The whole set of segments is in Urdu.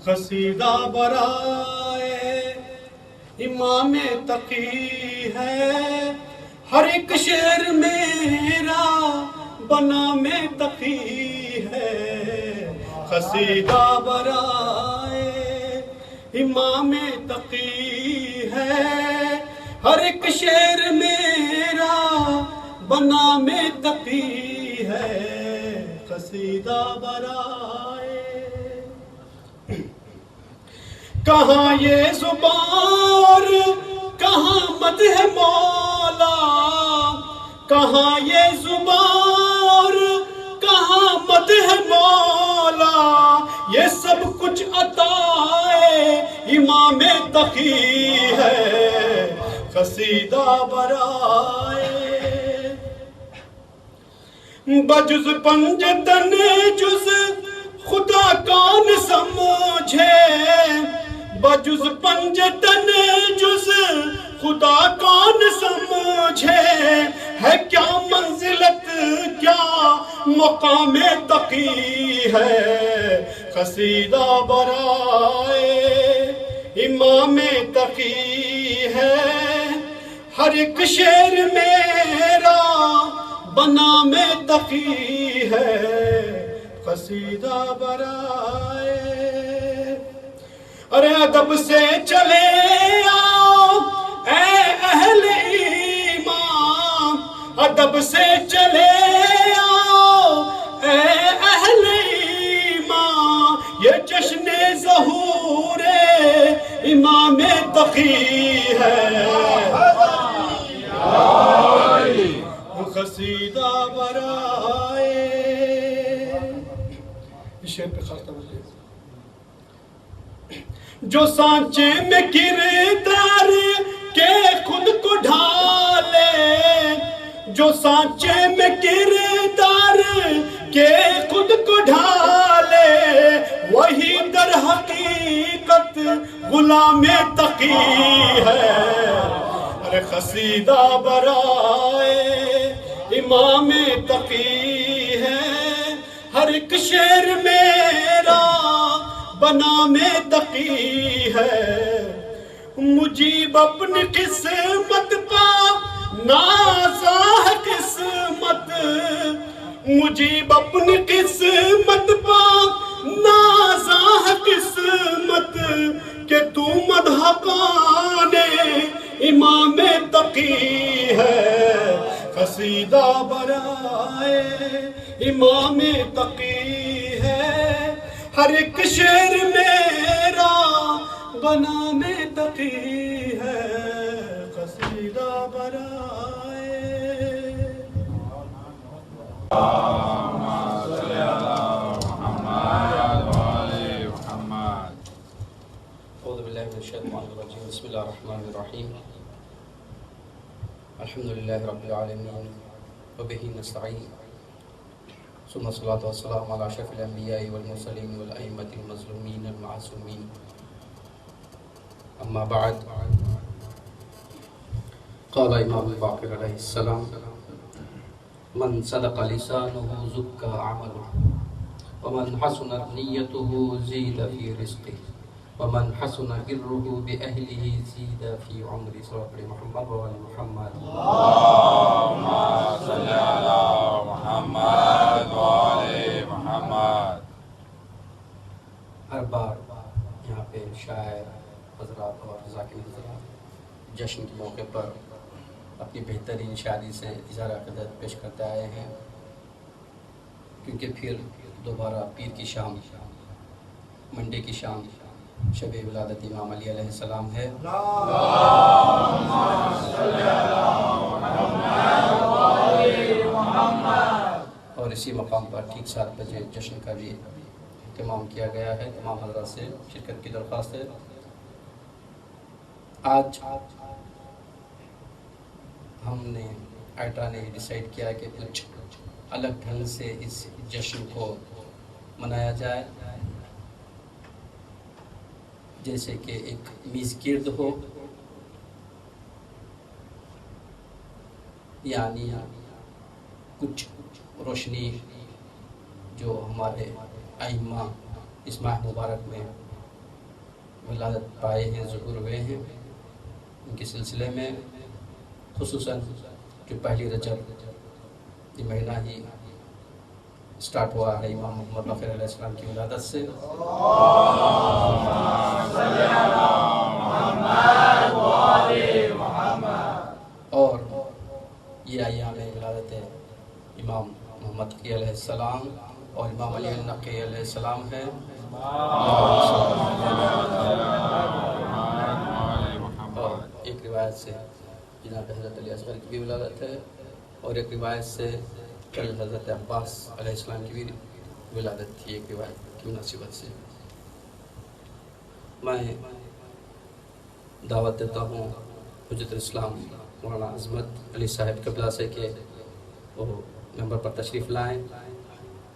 قصیدہ برائے امام تقی ہے، ہر ایک شعر میرا بنام تقی ہے، قصیدہ برائے امام تقی ہے، ہر ایک شعر میرا بنام تقی ہے، قصیدہ برائے کہاں یہ زبان کہاں مدح مولا، کہاں یہ زبان کہاں مدح مولا، یہ سب کچھ عطائے امام تقی ہے، قصیدہ برائے بجز پنجتن جز خدا کون سمجھے، بجز پنجتن جز خدا کون سمجھے، ہے کیا منزلت کیا مقام تقی ہے، قصیدہ برائے امام تقی ہے، ہر ایک شعر میرا بنام تقی ہے، قصیدہ برائے ارے ادب سے چلے آؤ اے اہل ایمان، ادب سے چلے آؤ اے اہل ایمان، یہ جشن ظہور امام تقی ہے، قصیدہ برائے شعر پہ خاص توجہ جو سانچے میں کردار کے خود کو ڈھالے، جو سانچے میں کردار کے خود کو ڈھالے، وہی در حقیقت غلام تقی ہے، ارے قصیدہ برائے امام تقی ہے، ہر ایک شعر میرا بنام تقی ہے، مجیب اپنی قسمت پا نازا ہے قسمت، مجیب اپنی قسمت پا نازا ہے قسمت، کہ تو مدح پانے امام تقی ہے، قصیدہ برائے امام تقی ہے، ہر ایک شعر میرا بنام تقی ہے، قصیدہ برائے اعوذ باللہ من الشیطان الرجیم، بسم اللہ الرحمن الرحیم، الحمدللہ رب العالمین وبہ نستعین، ثم الصلاۃ والسلام علی اشرف الانبیاء والمرسلین والائمۃ المظلومین المعصومین، اما بعد، قال امام باقر علیہ السلام: من صدق لسانہ زکا عملہ، ومن حسنت نیتہ زید فی رزقہ، ومن حسن برہ بأہلہ زید فی عمرہ، صلی اللہ علیہ محمد وآل محمد، اللہم صلی علی محمد وآل محمد۔ ہر بار یہاں پہ شاعر حضرات اور ذاکرین حضرات جشن کے موقع پر اپنی بہترین شاعری سے اظہار عقیدت پیش کرتے آئے ہیں، کیونکہ پھر دوبارہ پیر کی شام، منڈے کی شام شب ولادت امام علی علیہ السلام ہے، اللہم صلی علی محمد، اور اسی مقام پر ٹھیک 7 بجے جشن کا بھی اہتمام کیا گیا ہے۔ تمام حضرات سے شرکت کی درخواست ہے۔ آج ہم نے آئٹا نے ڈیسائیڈ کیا کہ کچھ الگ ڈھنگ سے اس جشن کو منایا جائے، جیسے کہ ایک میز گرد ہو، یعنی کچھ روشنی جو ہمارے ائمہ اس ماہ مبارک میں ولادت پائے ہیں، ظہور ہوئے ہیں، ان کے سلسلے میں خصوصاً جو پہلی رجب یہ مہینہ ہی سٹارٹ ہوا ہے امام محمد باقر علیہ السلام کی ولادت سے، اور یہ ایام ولادت امام محمد تقی علیہ السلام اور امام علی النقی علیہ السلام ہے۔ اور ایک روایت سے جناب حضرت علی اصغر کی بھی ولادت ہے، اور ایک روایت سے کل حضرت عباس علیہ السلام کی بھی ولادت تھی، ایک روایت کی مناسبت سے۔ میں دعوت دیتا ہوں حجت الاسلام مولانا عظمت علی صاحب قبلہ سے کہ وہ ممبر پر تشریف لائیں،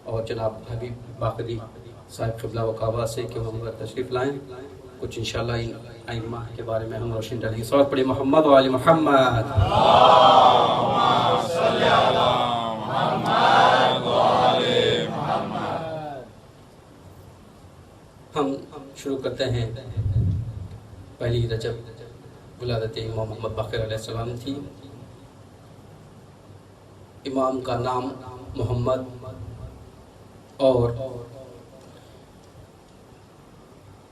اور جناب حبیب باقری صاحب قبلہ و کعبہ سے کہ وہ ممبر تشریف لائیں، کچھ انشاءاللہ ان ائمہ کے بارے میں ہم روشنی ڈالیں گے۔ صلوات پڑھیں محمد و آل محمد۔ ہم شروع کرتے ہیں، پہلی رجب ولادت امام محمد باقر علیہ السلام تھی۔ امام کا نام محمد، اور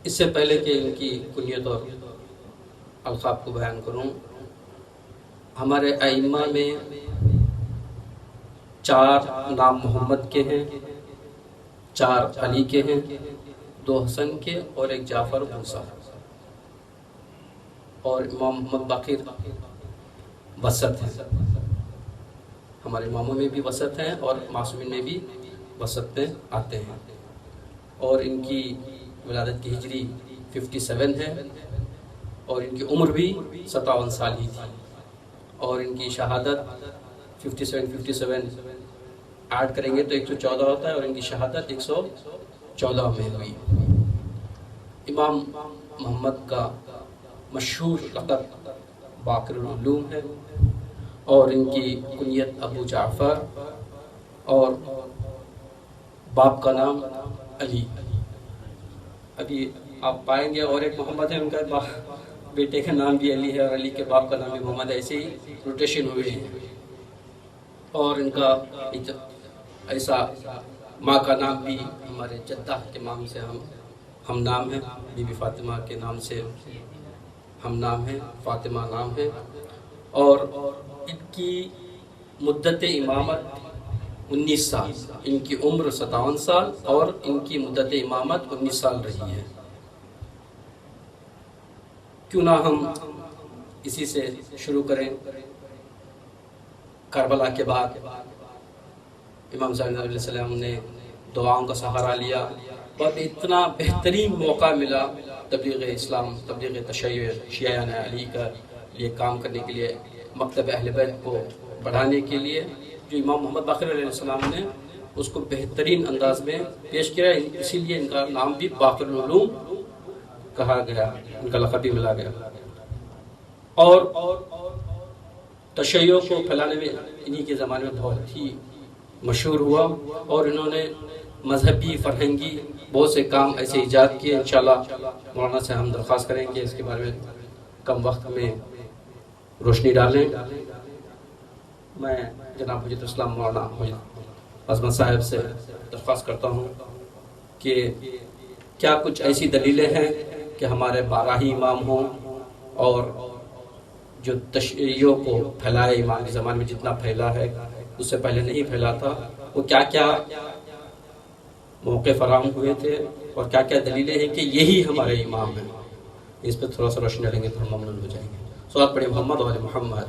اس سے پہلے کہ ان کی کنیت اور القاب کو بیان کروں، ہمارے ائمہ میں 4 نام محمد کے ہیں، 4 علی کے ہیں، 2 حسن کے اور 1 جعفر و موسیٰ، اور امام محمد باقر وسط ہیں۔ ہمارے اماموں میں بھی وسط ہیں اور معصومین میں بھی وسط میں آتے ہیں، اور ان کی ولادت کی ہجری 57 ہے، اور ان کی عمر بھی 57 سال ہی تھی، اور ان کی شہادت 57 ایڈ کریں گے تو 114 ہوتا ہے، اور ان کی شہادت 114 میں ہوئی۔ امام محمد کا مشہور لقب باقر العلوم ہے، اور ان کی کنیت ابو جعفر، اور باپ کا نام علی۔ ابھی آپ پائیں گے اور ایک محمد ہے، ان کا بیٹے کا نام بھی علی ہے، اور علی کے باپ کا نام بھی محمد ہے، ایسے ہی روٹیشن ہوئے ہیں۔ اور ان کا ایسا ماں کا نام بھی ہمارے جدہ کے نام سے ہم نام ہے، بی بی فاطمہ کے نام سے ہم نام ہے، فاطمہ نام ہے، اور ان کی مدت امامت 19 سال، ان کی عمر 57 سال، اور ان کی مدت امامت 19 سال رہی ہے۔ کیوں نہ ہم اسی سے شروع کریں۔ کربلا کے بعد امام صلی اللہ علیہ وسلم نے دعاؤں کا سہارا لیا، اور اتنا بہترین موقع ملا تبلیغ اسلام، تبلیغ تشیع شیعہ علی کا یہ کام کرنے کے لیے، مکتب اہل بیت کو بڑھانے کے لیے، جو امام محمد باقر علیہ السلام نے اس کو بہترین انداز میں پیش کیا، اسی لیے ان کا نام بھی باقر العلوم کہا گیا، ان کا لقب بھی ملا گیا۔ اور تشیع کو پھیلانے میں انہی کے زمانے میں بہت ہی مشہور ہوا، اور انہوں نے مذہبی فرہنگی بہت سے کام ایسے ایجاد کیے۔ انشاءاللہ مولانا سے ہم درخواست کریں کہ اس کے بارے میں کم وقت میں روشنی ڈالیں۔ میں جناب حجت الاسلام مولانا عظمت صاحب سے درخواست کرتا ہوں کہ کیا کچھ ایسی دلیلیں ہیں کہ ہمارے 12 ہی امام ہوں، اور جو تشیع کو پھیلائے امام کے زمانے میں جتنا پھیلا ہے اس سے پہلے نہیں پھیلا تھا، وہ کیا کیا موقع فراہم ہوئے تھے، اور کیا کیا دلیلیں ہیں کہ یہی ہمارے امام ہیں۔ اس پہ تھوڑا سا روشنی ڈالیں گے تو ہم ممنون ہو جائیں گے۔ صلوات پڑھیں محمد و آل محمد۔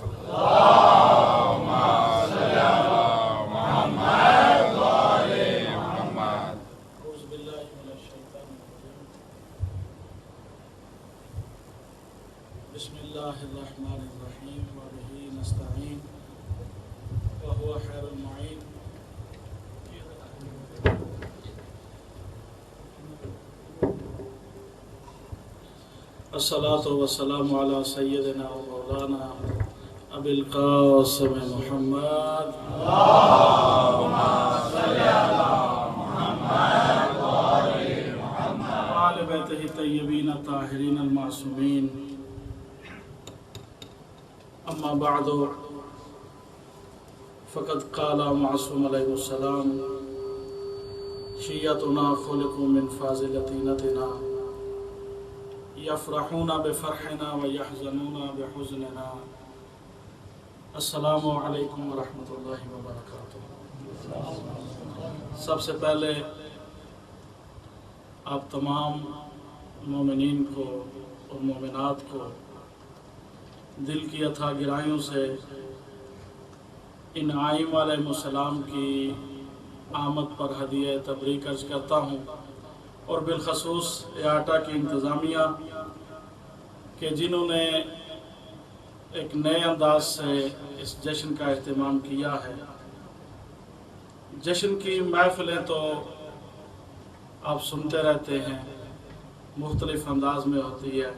بسم اللہ الرحمن الرحیم وبہ نستعین وهو خیر المعین۔ الصلاۃ والسلام علی سیدنا و مولانا ابی القاسم محمد اللہم صلی علی محمد وآل بیتہ طیبین طاہرین المعصومین اما بعد فقد قال معصوم علیہ السلام شیعتنا خلقوا من فاضل طینتنا یفرحون بفرحنا ویحزنون بحزننا. السلام علیکم ورحمۃ اللہ وبرکاتہ. سب سے پہلے آپ تمام مومنین کو اور مومنات کو دل کی اتھا گہرائیوں سے ان آئمہ علیہ السلام کی آمد پر ہدیہ تبریک عرض کرتا ہوں، اور بالخصوص احاطہ کی انتظامیہ کہ جنہوں نے ایک نئے انداز سے اس جشن کا اہتمام کیا ہے. جشن کی محفلیں تو آپ سنتے رہتے ہیں، مختلف انداز میں ہوتی ہے.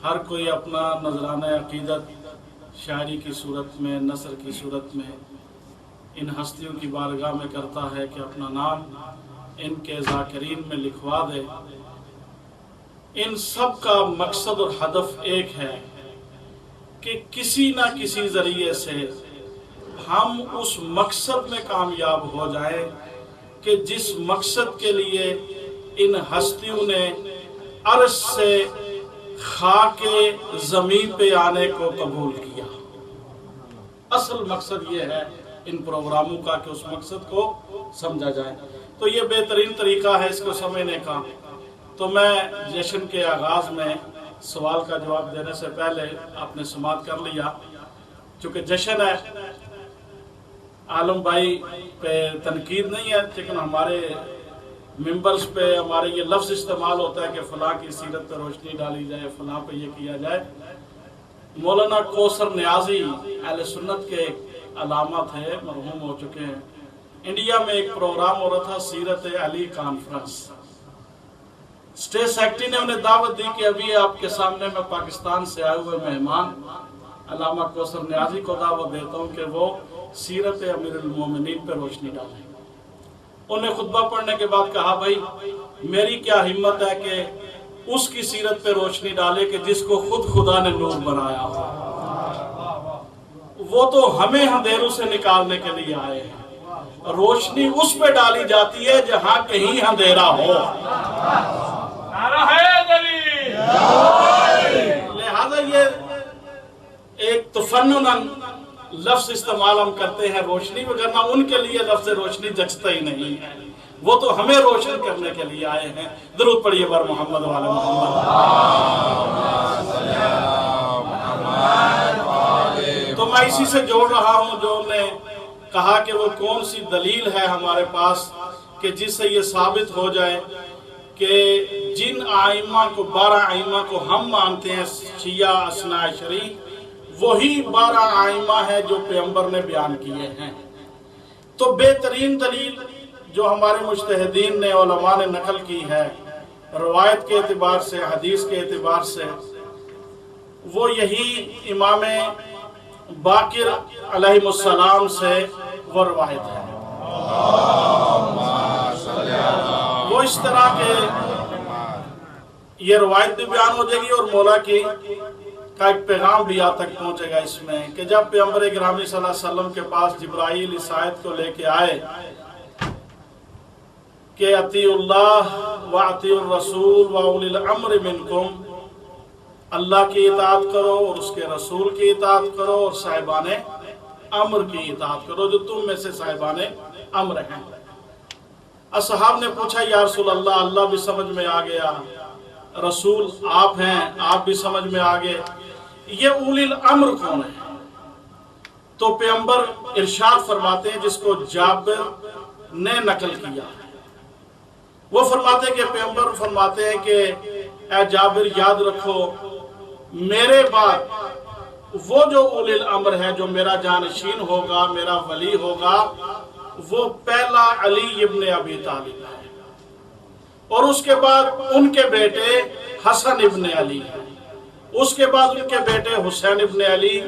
ہر کوئی اپنا نذرانہ عقیدت شاعری کی صورت میں، نثر کی صورت میں ان ہستیوں کی بارگاہ میں کرتا ہے کہ اپنا نام ان کے ذاکرین میں لکھوا دے. ان سب کا مقصد اور ہدف ایک ہے کہ کسی نہ کسی ذریعے سے ہم اس مقصد میں کامیاب ہو جائیں کہ جس مقصد کے لیے ان ہستیوں نے عرش سے خاک زمین پہ آنے کو قبول کیا. اصل مقصد یہ ہے ان پروگراموں کا کہ اس مقصد کو سمجھا جائے. تو یہ بہترین طریقہ ہے اس کو سمجھنے کا. تو میں جشن کے آغاز میں سوال کا جواب دینے سے پہلے آپ نے سماعت کر لیا، چونکہ جشن ہے، عالم بھائی پہ تنقید نہیں ہے، لیکن ہمارے ممبرز پہ ہمارے یہ لفظ استعمال ہوتا ہے کہ فلاں کی سیرت پہ روشنی ڈالی جائے، فلاں پہ یہ کیا جائے. مولانا کوثر نیازی اہل سنت کے علامہ تھے، مرحوم ہو چکے ہیں. انڈیا میں ایک پروگرام ہو رہا تھا سیرت علی کانفرنس. اسٹیٹ سیکرٹری نے انہیں دعوت دی کہ ابھی آپ کے سامنے میں پاکستان سے آئے ہوئے مہمان علامہ کوثر نیازی کو دعوت دیتا ہوں کہ وہ سیرت امیر المومنین پہ روشنی ڈالیں. انہیں خطبہ پڑھنے کے بعد کہا بھائی میری کیا ہمت ہے کہ اس کی سیرت پہ روشنی ڈالے کہ جس کو خود خدا نے نور بنایا ہو. وہ تو ہمیں اندھیروں سے نکالنے کے لیے آئے ہیں. روشنی اس پہ ڈالی جاتی ہے جہاں کہیں اندھیرا ہو. لہذا یہ ایک تفنن لفظ استعمال ہم کرتے ہیں روشنی، وگرنہ ان کے لیے لفظ روشنی جچتا ہی نہیں ہے. وہ تو ہمیں روشن کرنے کے لیے آئے ہیں. درود پڑھیے بر محمد وعلی محمد. تو میں اسی سے جوڑ رہا ہوں جو نے کہا کہ وہ کون سی دلیل ہے ہمارے پاس کہ جس سے یہ ثابت ہو جائے کہ جن آئمہ کو 12 آئمہ کو ہم مانتے ہیں شیعہ اثنا عشری، وہی 12 آئمہ ہیں جو پیغمبر نے بیان کیے ہیں. تو بہترین دلیل جو ہمارے مجتہدین نے، علماء نے نقل کی ہے روایت کے اعتبار سے، حدیث کے اعتبار سے، وہ یہی امام باقر علیہ السلام سے وہ روایت ہے. وہ اس طرح کے یہ روایت بھی بیان ہو جائے گی اور مولا کی کا ایک پیغام بھی آپ تک پہنچے گا اس میں کہ جب پیغمبر گرامی صلی اللہ علیہ وسلم کے پاس جبرائیل اس آیت کو لے کے آئے کہ اطیعوا اللہ واطیعوا الرسول واولی الامر منکم، اللہ کی اطاعت کرو اور اس کے رسول کی اطاعت کرو اور صاحبان امر کی اطاعت کرو جو تم میں سے صاحبان امر ہیں. اصحاب نے پوچھا یا رسول اللہ، اللہ بھی سمجھ میں آ گیا، رسول آپ ہیں آپ بھی سمجھ میں آ گئے، یہ اولی الامر کون ہے؟ تو پیغمبر ارشاد فرماتے ہیں جس کو جابر نے نقل کیا، وہ فرماتے ہیں کہ پیغمبر فرماتے ہیں کہ اے جابر یاد رکھو میرے بعد وہ جو اولی الامر ہے، جو میرا جانشین ہوگا، میرا ولی ہوگا، وہ پہلا علی ابن ابی طالب ہے، اور اس کے بعد ان کے بیٹے حسن ابن علی ہیں، اس کے بعد ان کے بیٹے حسین ابن علی،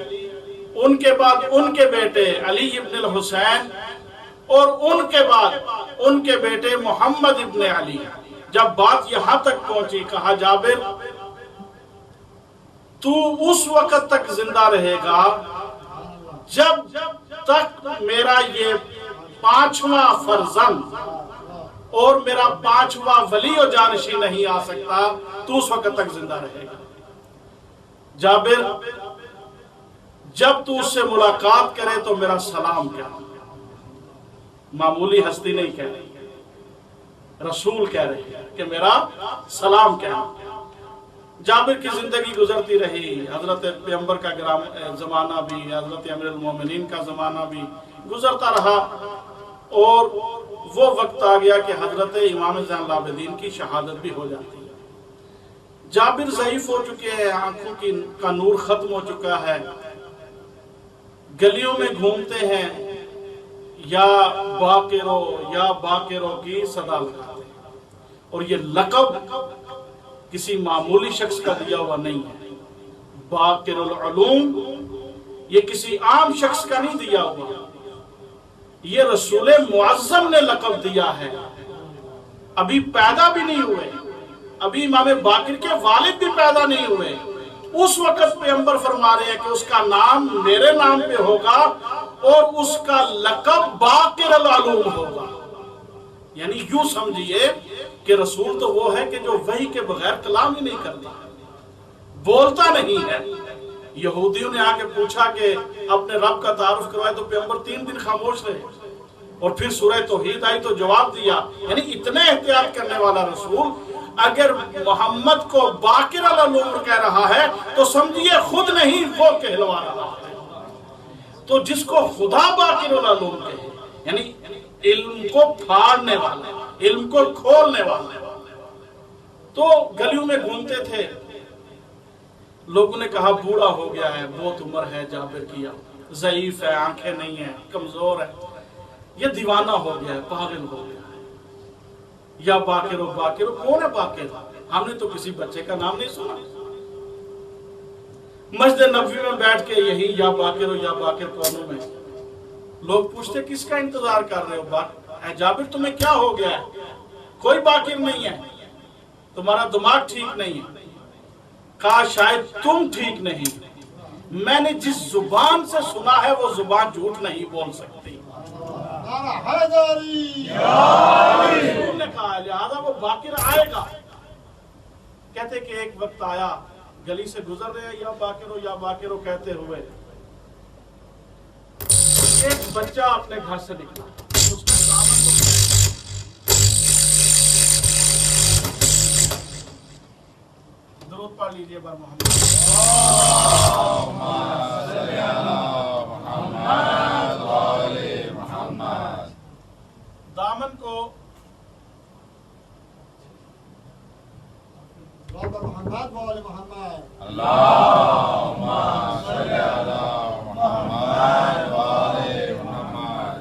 ان کے بعد ان کے بیٹے علی ابن الحسین، اور ان کے بعد ان کے بیٹے محمد ابن علی. جب بات یہاں تک پہنچی کہا جابر تو اس وقت تک زندہ رہے گا جب تک میرا یہ 5واں فرزند اور میرا 5واں ولی و جانشین نہیں آ سکتا، تو اس وقت تک زندہ رہے گا۔ جابر جب تو اس سے ملاقات کرے تو میرا سلام کہہ، معمولی ہستی نہیں کہہ رہی، رسول کہہ رہے ہیں کہ میرا سلام کہہ۔ جابر کی زندگی گزرتی رہی، حضرت پیغمبر کا زمانہ بھی، حضرت امیر المومنین کا زمانہ بھی گزرتا رہا، اور وہ وقت آ گیا کہ حضرت امام زین العابدین کی شہادت بھی ہو جاتی ہے۔ جابر ضعیف ہو چکے ہیں، آنکھوں کا نور ختم ہو چکا ہے، گلیوں میں گھومتے ہیں، یا باقرو یا باقرو کی صدا لگاتے ہیں، اور یہ لقب کسی معمولی شخص کا دیا ہوا نہیں ہے۔ باقر العلوم یہ کسی عام شخص کا نہیں دیا ہوا، یہ رسول معظم نے لقب دیا ہے۔ ابھی پیدا بھی نہیں ہوئے، ابھی امام باقر کے والد بھی پیدا نہیں ہوئے، اس وقت پیغمبر فرما رہے ہیں کہ اس کا نام میرے نام پہ ہوگا اور اس کا لقب باقر العلوم ہوگا۔ یعنی یوں سمجھئے کہ رسول تو وہ ہے کہ جو وحی کے بغیر کلام ہی نہیں کرتا، بولتا نہیں ہے۔ یہودیوں نے آ کے پوچھا کہ اپنے رب کا تعارف کروائے تو پیغمبر 3 دن خاموش رہے، اور پھر سورہ توحید آئی تو جواب دیا۔ یعنی اتنے احتیاط کرنے والا رسول اگر محمد کو باقر العلوم کہہ رہا ہے تو سمجھیے خود نہیں وہ کہلوا رہا ہے۔ تو جس کو خدا باقر العلوم کہے، یعنی علم کو پھاڑنے والا، علم کو کھولنے والا، تو گلیوں میں گھومتے تھے، لوگوں نے کہا بوڑھا ہو گیا ہے، بہت عمر ہے جابر کی، ضعیف ہے، آنکھیں نہیں ہیں، کمزور ہے، یہ دیوانہ ہو گیا ہے، پاگل ہو گیا ہے۔ یا باقر باقر، کون ہے باقر؟ ہم نے تو کسی بچے کا نام نہیں سنا۔ مسجد نبوی میں بیٹھ کے یہی یا باقر کونوں میں لوگ پوچھتے کس کا انتظار کر رہے ہو؟ اے جابر تمہیں کیا ہو گیا ہے؟ کوئی باقر نہیں ہے، تمہارا دماغ ٹھیک نہیں ہے۔ کہا شاید تم ٹھیک نہیں، میں نے جس زبان سے سنا ہے وہ زبان جھوٹ نہیں بول سکتی۔ رسول نے کہا لہذا وہ باقر آئے گا۔ کہتے کہ ایک وقت آیا، گلی سے گزر رہے یا باقر کہتے ہوئے، ایک بچہ اپنے گھر سے نکلا، اس میں دامن کو درود پڑھ لیجئے بر محمد۔ دامن کو محمد وآل محمد، اللہم صلی علی محمد وآل محمد۔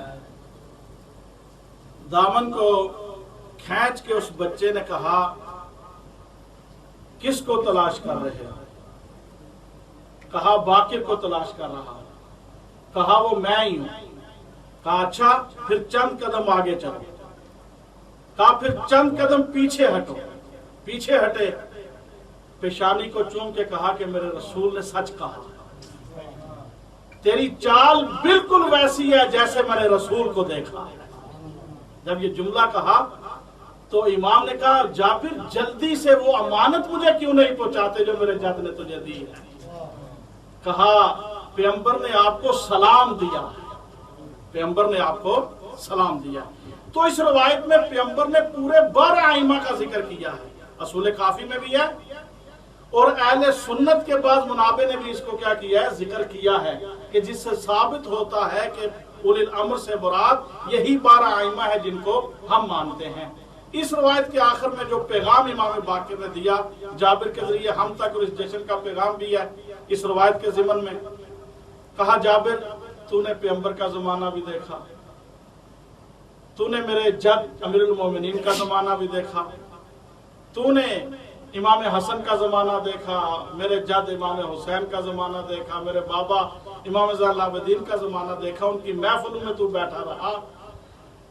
دامن کو کھینچ کے اس بچے نے کہا کس کو تلاش کر رہے ہیں؟ کہا باقر کو تلاش کر رہا۔ کہا وہ میں ہی ہوں۔ کہا اچھا پھر چند قدم آگے چلو۔ کہا پھر چند قدم پیچھے ہٹو۔ پیچھے ہٹے، پیشانی کو چوم کے کہا کہ میرے رسول نے سچ کہا، تیری چال بالکل ویسی ہے جیسے میں نے رسول کو دیکھا۔ جب یہ جملہ کہا تو امام نے کہا جابر جلدی سے وہ امانت مجھے کیوں نہیں پہنچاتے جو میرے جد نے تجھے دی ہے؟ کہا پیغمبر نے آپ کو سلام دیا، پیغمبر نے آپ کو سلام دیا۔ تو اس روایت میں پیغمبر نے پورے 12 ائمہ کا ذکر کیا ہے، اصول کافی میں بھی ہے، اور اہل سنت کے بعض منابع نے بھی اس کو کیا کیا ہے، ذکر کیا ہے، کہ جس سے ثابت ہوتا ہے کہ اولی الامر سے مراد یہی 12 ائمہ ہے جن کو ہم مانتے ہیں۔ اس روایت کے آخر میں جو پیغام امام باقر نے دیا جابر کے ذریعے ہم تک، اور اس جشن کا پیغام بھی ہے اس روایت کے ضمن میں، کہا جابر تو نے پیغمبر کا زمانہ بھی دیکھا، تو نے میرے جد امیر المومنین کا زمانہ بھی دیکھا، تو نے امام حسن کا زمانہ دیکھا، میرے جد امام حسین کا زمانہ دیکھا، میرے بابا امام زین العابدین کا زمانہ دیکھا، ان کی محفلوں میں تو بیٹھا رہا،